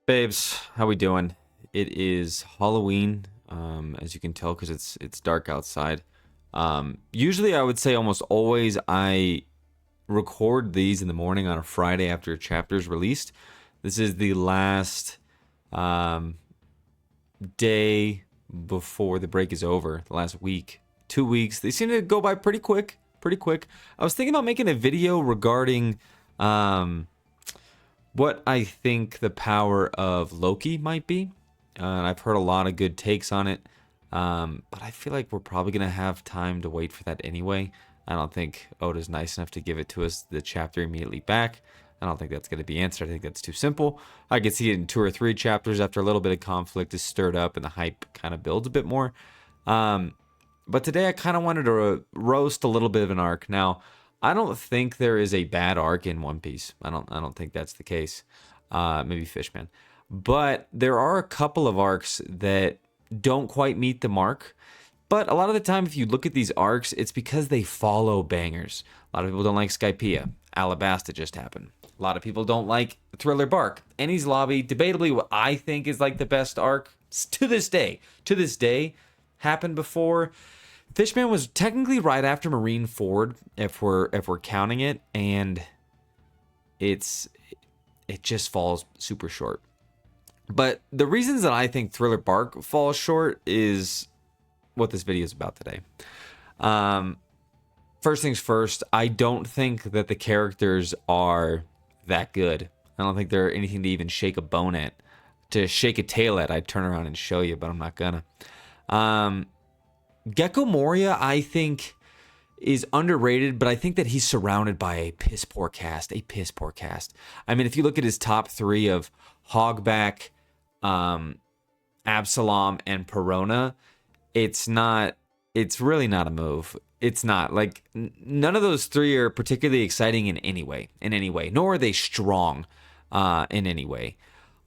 Babes, how we doing? It is Halloween, as you can tell, because it's dark outside. Usually, I would say almost always I record these in the morning on a Friday after a chapter is released. This is the last um, day before the break is over. The last week, 2 weeks. They seem to go by pretty quick. Pretty quick. I was thinking about making a video regarding what I think the power of Loki might be. And I've heard a lot of good takes on it. But I feel like we're probably going to have time to wait for that anyway. I don't think Oda's nice enough to give it to us the chapter immediately back. I don't think that's going to be answered. I think that's too simple. I could see it in 2 or 3 chapters after a little bit of conflict is stirred up and the hype kind of builds a bit more. But today I kind of wanted to roast a little bit of an arc. Now, I don't think there is a bad arc in One Piece. I don't think that's the case. Maybe Fishman. But there are a couple of arcs that don't quite meet the mark. But a lot of the time, if you look at these arcs, it's because they follow bangers. A lot of people don't like Skypiea. Alabasta just happened. A lot of people don't like Thriller Bark. Enies Lobby, debatably what I think is like the best arc to this day. To this day, happened before. Fishman was technically right after Marine Ford, if we're counting it, and it just falls super short. But the reasons that I think Thriller Bark falls short is what this video is about today. First things first, I don't think that the characters are that good. I don't think they're anything to even shake a bone at. To shake a tail at, I'd turn around and show you, but I'm not gonna. Gecko Moria, I think, is underrated, but I think that he's surrounded by a piss poor cast. I mean, if you look at his top three of Hogback, Absalom, and Perona, it's really not a move. It's not like none of those three are particularly exciting in any way, nor are they strong in any way.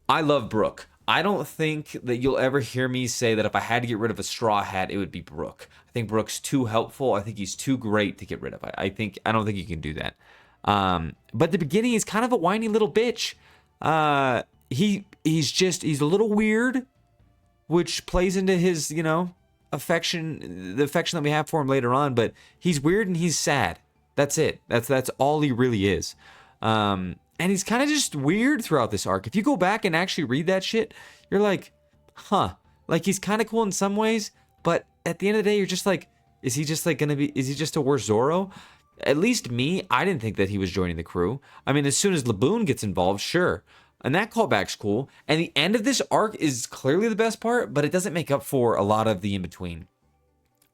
I love Brook. I don't think that you'll ever hear me say that if I had to get rid of a Straw Hat, it would be Brook. I think Brook's too helpful. I think he's too great to get rid of. I don't think you can do that. But the beginning is kind of a whiny little bitch. He's a little weird, which plays into his, affection, the affection that we have for him later on. But he's weird and he's sad. That's it. That's all he really is. And he's kind of just weird throughout this arc. If you go back and actually read that shit, you're like, huh. Like, he's kind of cool in some ways, but at the end of the day, you're just like, is he just a worse Zoro? At least me, I didn't think that he was joining the crew. I mean, as soon as Laboon gets involved, sure. And that callback's cool. And the end of this arc is clearly the best part, but it doesn't make up for a lot of the in-between.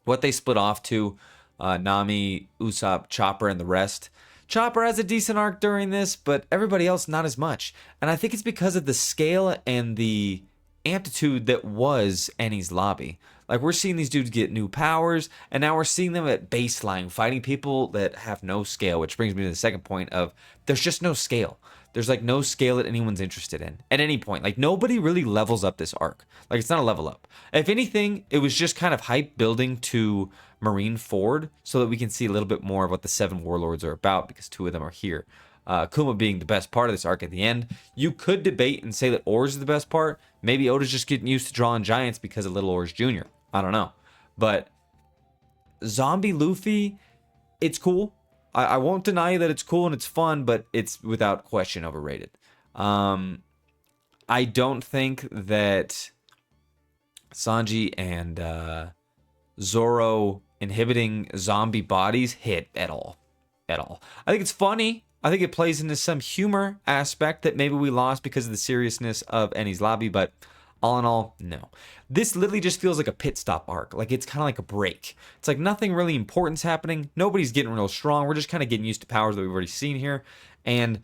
What they split off to, Nami, Usopp, Chopper, and the rest. Chopper has a decent arc during this, but everybody else not as much. And I think it's because of the scale and the amplitude that was Enies Lobby. Like, we're seeing these dudes get new powers, and now we're seeing them at baseline fighting people that have no scale, which brings me to the second point of there's just no scale. There's like no scale that anyone's interested in at any point. Like, nobody really levels up this arc. Like, it's not a level up. If anything, it was just kind of hype building to Marine Ford so that we can see a little bit more of what the Seven Warlords are about, because two of them are here. Kuma being the best part of this arc at the end. You could debate and say that Oars is the best part. Maybe Oda's just getting used to drawing giants because of Little Oars Jr. I don't know. But Zombie Luffy, it's cool. I won't deny that it's cool and it's fun, but it's without question overrated. I don't think that Sanji and Zoro inhibiting zombie bodies hit at all. I think it's funny. I think it plays into some humor aspect that maybe we lost because of the seriousness of Enies Lobby, but all in all, no. This literally just feels like a pit stop arc. Like, it's kind of like a break. It's like nothing really important's happening. Nobody's getting real strong. We're just kind of getting used to powers that we've already seen here. And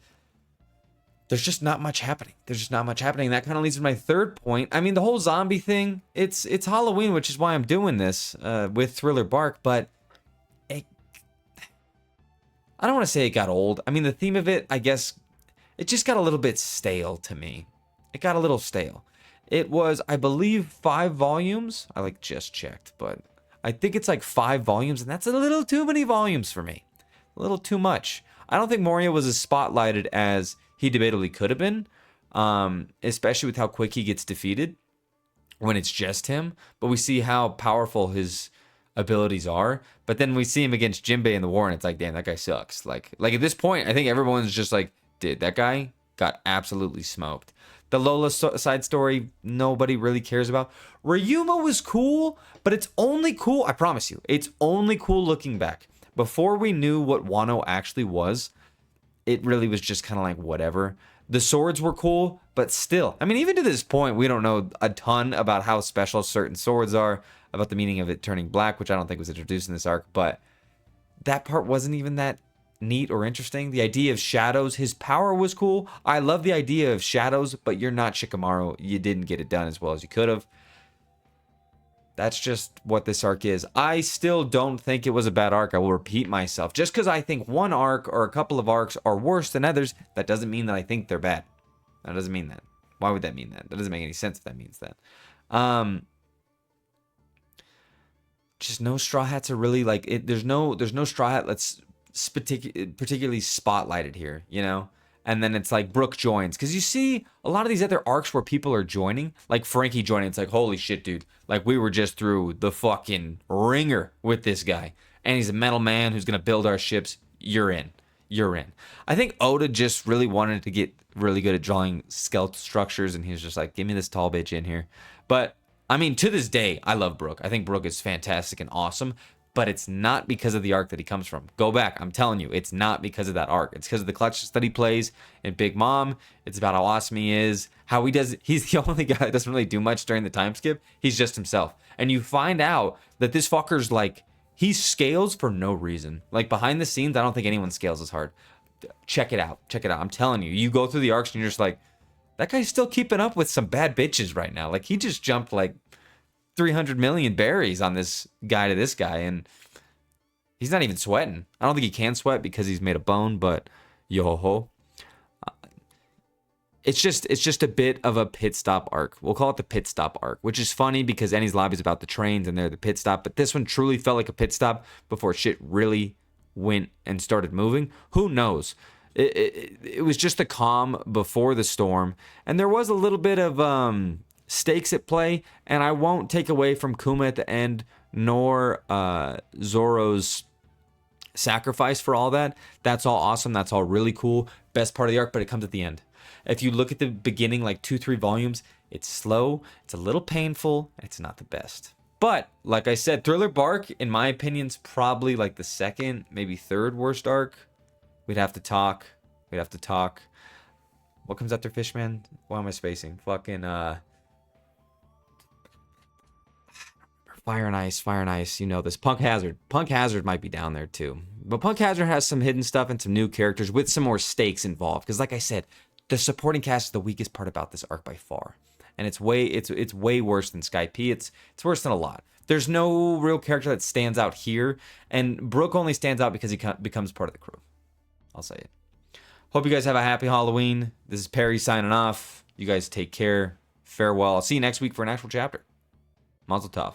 there's just not much happening. That kind of leads to my third point. I mean, the whole zombie thing, it's Halloween, which is why I'm doing this with Thriller Bark, but I don't want to say it got old. I mean, the theme of it, I guess, it just got a little bit stale to me. It got a little stale. It was, I believe, 5 volumes. I just checked, but I think it's like 5 volumes, and that's a little too many volumes for me. A little too much. I don't think Moria was as spotlighted as he debatably could have been. especially with how quick he gets defeated when it's just him. But we see how powerful his abilities are. But then we see him against Jinbei in the war, and it's like, damn, that guy sucks. Like at this point, I think everyone's just like, dude, that guy got absolutely smoked. The Lola side story, nobody really cares about. Ryuma was cool, but it's only cool, I promise you, it's only cool looking back. Before we knew what Wano actually was, it really was just kind of like whatever. The swords were cool, but still, I mean, even to this point, we don't know a ton about how special certain swords are, about the meaning of it turning black, which I don't think was introduced in this arc, but that part wasn't even that neat or interesting. The idea of shadows, his power was cool. I love the idea of shadows, but you're not Shikamaru. You didn't get it done as well as you could have. That's just what this arc is. I still don't think it was a bad arc. I will repeat myself. Just because I think one arc or a couple of arcs are worse than others, that doesn't mean that I think they're bad. That doesn't mean that. Why would that mean that? That doesn't make any sense if that means that. Just no Straw Hats are really like it. There's no Straw Hat that's particularly spotlighted here, you know? And then it's like Brook joins. Because you see a lot of these other arcs where people are joining, like Frankie joining. It's like, holy shit, dude. Like, we were just through the fucking ringer with this guy. And he's a metal man who's going to build our ships. You're in. You're in. I think Oda just really wanted to get really good at drawing skeletal structures. And he was just like, give me this tall bitch in here. But, I mean, to this day, I love Brook. I think Brook is fantastic and awesome. But it's not because of the arc that he comes from. Go back. I'm telling you, it's not because of that arc. It's because of the clutch that he plays in Big Mom. It's about how awesome he is. How he does. He's the only guy that doesn't really do much during the time skip. He's just himself. And you find out that this fucker's like, he scales for no reason. Like behind the scenes, I don't think anyone scales as hard. Check it out. Check it out. I'm telling you, you go through the arcs and you're just like, that guy's still keeping up with some bad bitches right now. Like he just jumped like 300 million berries on this guy to this guy, and he's not even sweating. I don't think he can sweat because he's made of bone, but yo ho. It's just a bit of a pit stop arc. We'll call it the pit stop arc, which is funny because Enies Lobby is about the trains and they're the pit stop, but this one truly felt like a pit stop before shit really went and started moving. Who knows? It was just a calm before the storm, and there was a little bit of stakes at play, and I won't take away from Kuma at the end, nor Zoro's sacrifice for all that. That's all awesome. That's all really cool. Best part of the arc, but it comes at the end. If you look at the beginning, like 2-3 volumes, it's slow, it's a little painful, and it's not the best. But, like I said, Thriller Bark, in my opinion, is probably like the second, maybe third worst arc. We'd have to talk. What comes after Fishman? Why am I spacing? Fucking, Fire and Ice, you know this. Punk Hazard might be down there too. But Punk Hazard has some hidden stuff and some new characters with some more stakes involved. Because like I said, the supporting cast is the weakest part about this arc by far. And it's way worse than Sky P. It's worse than a lot. There's no real character that stands out here. And Brook only stands out because he becomes part of the crew. I'll say it. Hope you guys have a happy Halloween. This is Perry signing off. You guys take care. Farewell. I'll see you next week for an actual chapter. Mazel tov.